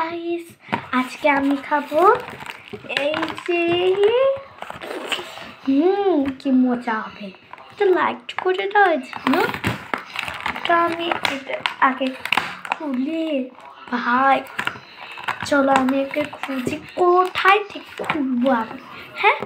Guys, আজকে আমি খাবো এই যে কি মজা হবে। এটা লাইক করে দাও জন্য। তো আমি এটা আগে খুলি ভাই, চলো আমি একে খুঁজি কোথায় থেকে খুলবো আমি। হ্যাঁ,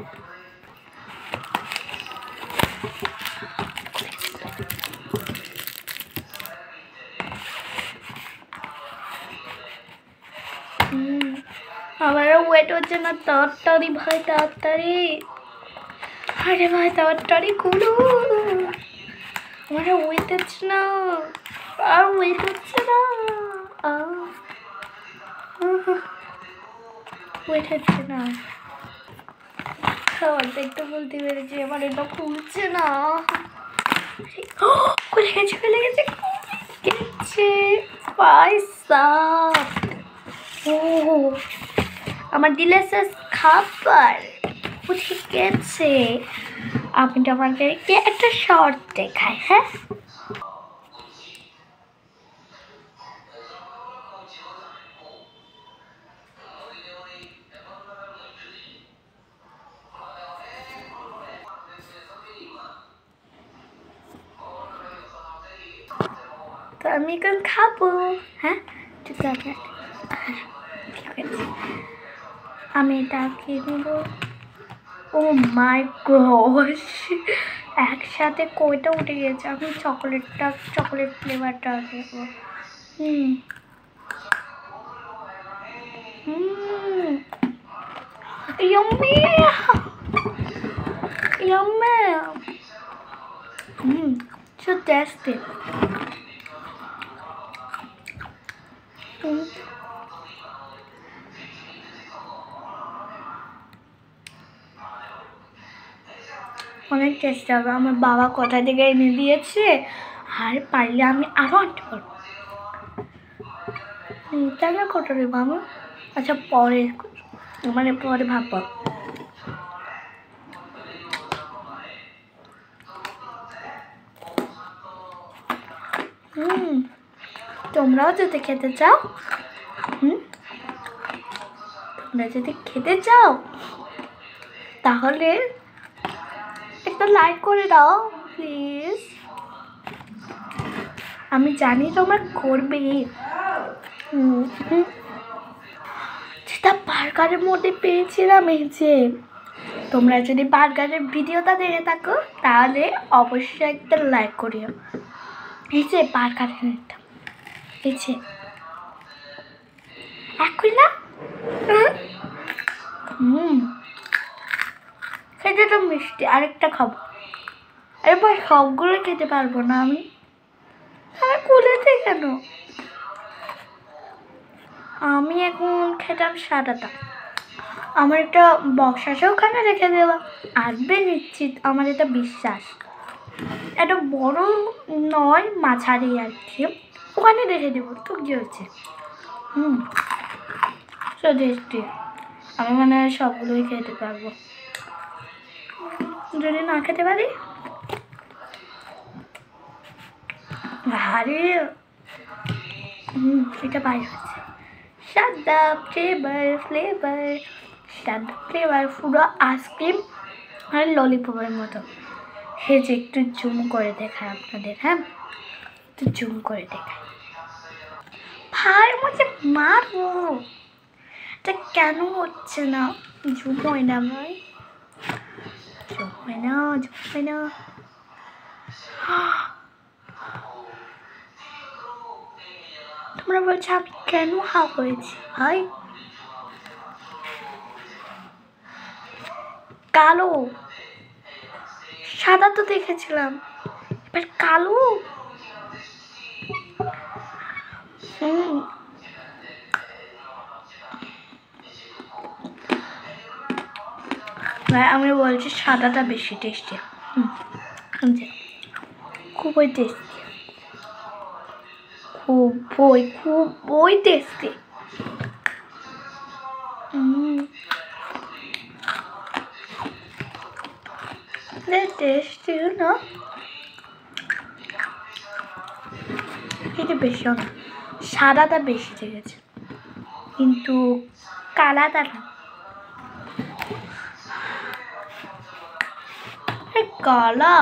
আমারও ওয়েট হচ্ছে না, তাড়াতাড়ি ভাই তাড়াতাড়ি। আরে ভাই তাড়াতাড়ি খুলো, আমারও ওয়েট হচ্ছে না, আর ওয়েট হচ্ছে না, ওয়েট হচ্ছে না। অর্ধেকটা বলতে পেরেছি, আমার এটা খুলছে না। খুলে গেছে খুলে গেছে গেছে পয়সা। ও আমার ডিলিশিয়াস খাবার উঠে গেছে। আমি তোমাদেরকে একটা শর্ট দেখাই। হ্যাঁ, তো আমি এখন খাবো। হ্যাঁ, ঠিক আছে, আমি এটা খেয়ে নেব। ও মাই গড, একসাথে কয়টা উঠে গেছে। আমি চকলেট ফ্লেভারটা দেবো। Yummy! Yummy! So tasty. অনেক টেস্টি হবে। আমার বাবা কোথা থেকে এনে দিয়েছে, আর পারলে আমি আরও আনতে পারবো। তাহলে কত দেবো আমি? আচ্ছা পরে, মানে পরে ভাববো। তোমরাও যদি খেতে চাও, তোমরা যদি খেতে চাও তাহলে একটা লাইক করে দাও প্লিজ। আমি জানি তোমরা করবে। যেটা বার্গারের মধ্যে পেয়েছিলাম, এই যে তোমরা যদি বার্গারের ভিডিওটা দেখে থাকো তাহলে অবশ্যই একটা লাইক করিও। এই যে বার্গারের, এই যে একই না, খেতে তো মিষ্টি। আরেকটা খাবো। আরে ভাই সবগুলো খেতে পারবো না আমি, খুলেছে কেন? আমি এখন খেতাম সাদাটা। আমার একটা বক্স আছে, ওখানে রেখে দেওয়া আসবে নিশ্চিত, আমার এটা বিশ্বাস। এটা বড় নয়, মাঝারি আর কি, ওখানে রেখে দেবো। তো কি হচ্ছে? টেস্টি। আমি মানে সবগুলোই খেতে পারবো। যদি না খেতে পারি, আরে এটা বাইরে হচ্ছে সাদা ফ্লেভার পুরো আইসক্রিম আর ললিপপের মতো। হে যে একটু জুম করে দেখায় আপনাদের। হ্যাঁ, একটু জুম করে দেখায়। ভাই মুঝে মারো, এটা কেন হচ্ছে না? জুম হয় না ভাই, জুম হয় না। তোমরা বলছো আমি কেন হা হয়েছি? ভাই কালো, সাদা তো দেখেছিলাম, এবার কালো। আমি বলছি সাদাটা বেশি টেস্টি। খুবই টেস্টি, খুবই টেস্টি। টেস্টি না, এটা বেশি না, সাদাটা বেশি ঠিক আছে। কিন্তু কালাটা না। কালা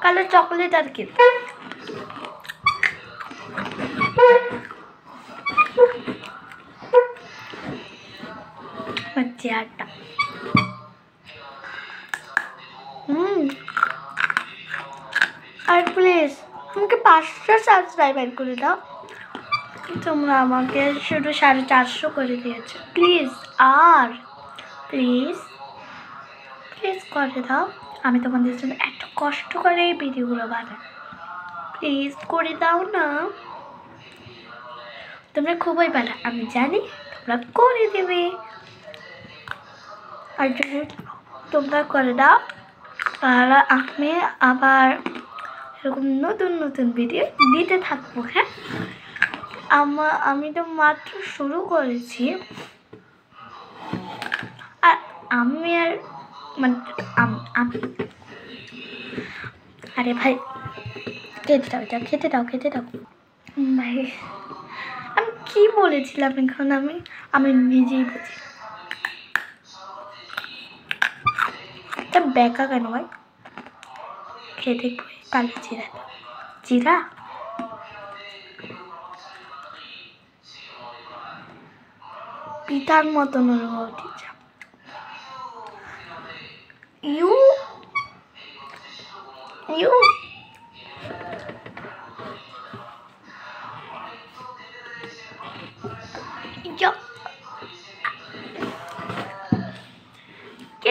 কালো চকলেট আর কি। চেয়ারটা আর প্লিজ আমাকে 500 সাবস্ক্রাইবার করে দাও। তোমরা আমাকে শুধু 450 করে দিয়েছো। প্লিজ আর প্লিজ প্লিজ করে দাও। আমি তোমাদের জন্য এত কষ্ট করে এই ভিডিওগুলো বানাই, প্লিজ করে দাও না। তোমরা খুবই ভালো, আমি জানি তোমরা করে দেবে। আর যদি তোমরা করে দাও তাহলে আমি আবার এরকম নতুন নতুন ভিডিও দিতে থাকবো। হ্যাঁ, আমি তো মাত্র শুরু করেছি। আর আমি আর মানে আরে ভাই খেতে দাও ভাই। আমি কি বলেছিলাম এখন? আমি নিজেই বুঝি। বেকা কেন ভাই? খেয়ে দেখবো কালো জিরা পিতার মতন ইউ ইউ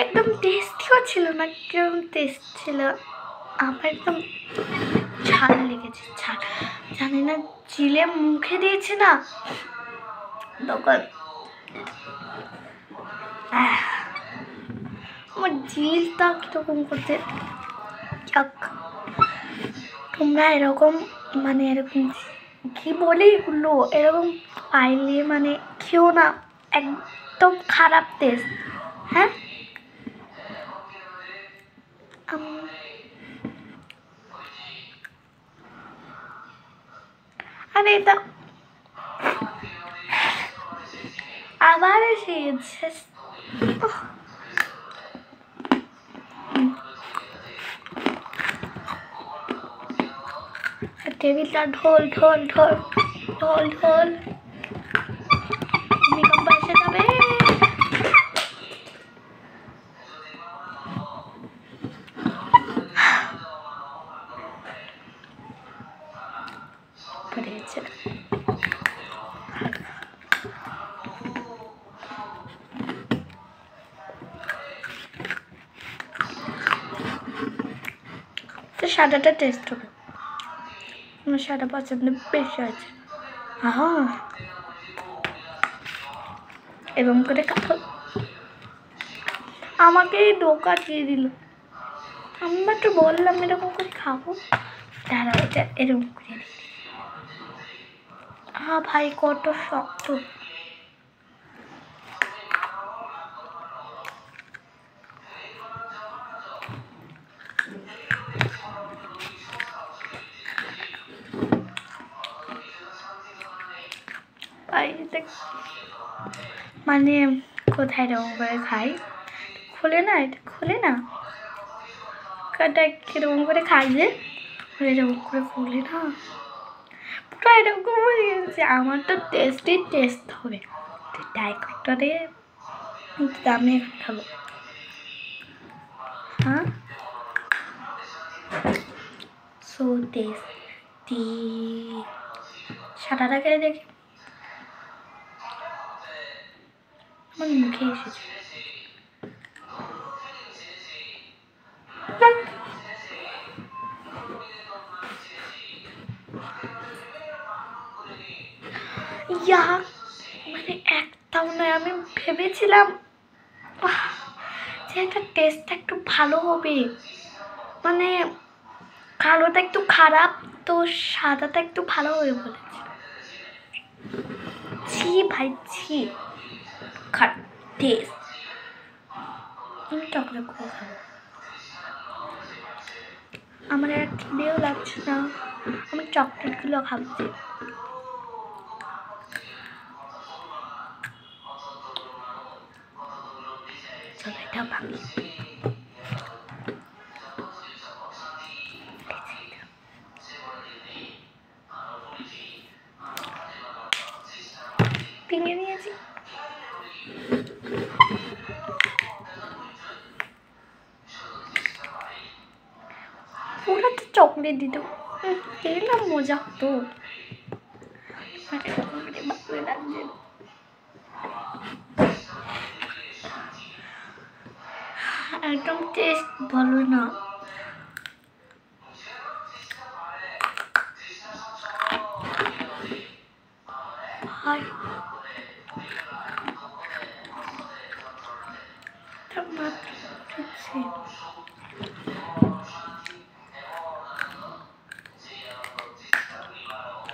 একদম টেস্টিও ছিল না, কিরকম টেস্ট ছিল। আমার একদম ঝাল লেগেছে, ঝাল। জানি না চিলে মুখে দিয়েছে না তখন আমার জিলটা কিরকম করতে। তোমরা এরকম মানে এরকম কি বলে এগুলো, এরকম পাইলে মানে খেও না, একদম খারাপ টেস্ট। হ্যাঁ, আরে এটা আবার এসেছে। টেবিলটা ঢোল ঢোল ঢোল ঢোল ঢোল ভূমিকম্প এসে যাবে। তো সাদাটা টেস্ট হবে, আমার সাদা পছন্দ বেশি আছে। এরকম করে খাবো। আমাকে ধোকা দিয়ে দিল। আমরা তো বললাম এরকম করে খাবো, তারা ওটা এরকম করে দিল। ভাই কত শক্ত। মানে কোথায় এরকম করে খাই, খোলে না, এটা খোলে না, কাটা কিরকম করে খাই যে এরকম করে খোলে না, পুরো এরকম হয়ে গেছে। আমার তো টেস্ট হবে, ডাইকটারে দামে খাবো। হ্যাঁ, সো টেস্টি। সাদাটা খেয়ে দেখি, আমার মুখে এসেছে। মানে একটাও নয়, আমি ভেবেছিলাম যে একটা টেস্টটা একটু ভালো হবে, মানে কালোটা একটু খারাপ তো সাদাটা একটু ভালো হবে বলেছে। ছি ভাই ছি, খারাপ টেস্ট। আমি চকলেট করে খাবো, আমার আর খিদেও লাগছে না, আমি চকলেটগুলো খাচ্ছি। চলো এটা ভাঙি। ভেঙে নিয়েছি। পুরো তো চকলেট দিত, খেলাম মজা হতো। একদম টেস্ট ভালো না। ভাই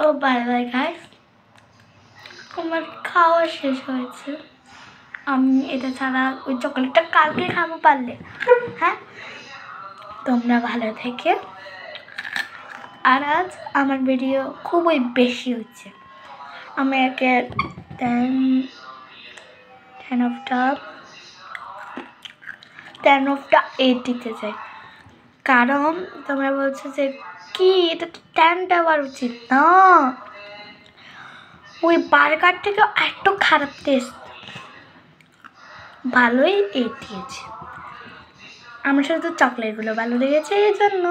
ও বাই বাই গাইস, আমার খাওয়া শেষ হয়েছে। আমি এটা ছাড়া ওই চকলেটটা কালকে খাবো পারলে। হ্যাঁ, তোমরা ভালো থেকে। আর আজ আমার ভিডিও খুবই বেশি হচ্ছে, আমি একে 10/8 দিতে চাই। কারণ তোমরা বলছো যে কি এটা তো 10 দেওয়ার উচিত না, ওই বার্গার থেকে একটু খারাপ টেস্ট, ভালোই 8 দিয়েছে। আমার সাথে তো চকলেটগুলো ভালো লেগেছে, এই জন্য।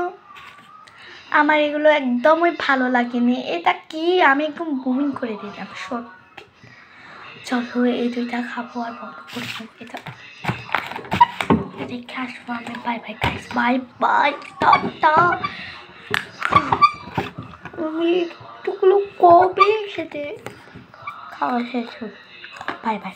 আমার এগুলো একদমই ভালো লাগেনি। এটা কি, আমি একদম বমি করে দিলাম সত্যি। চলো এই দুইটা খাবো আর বন্ধ করবো। এটা দেখে আসবো আমি। Bye bye guys, bye bye, tata. আমি একটুগুলো কবে খেতে খাওয়া শেষ হবে। Bye bye.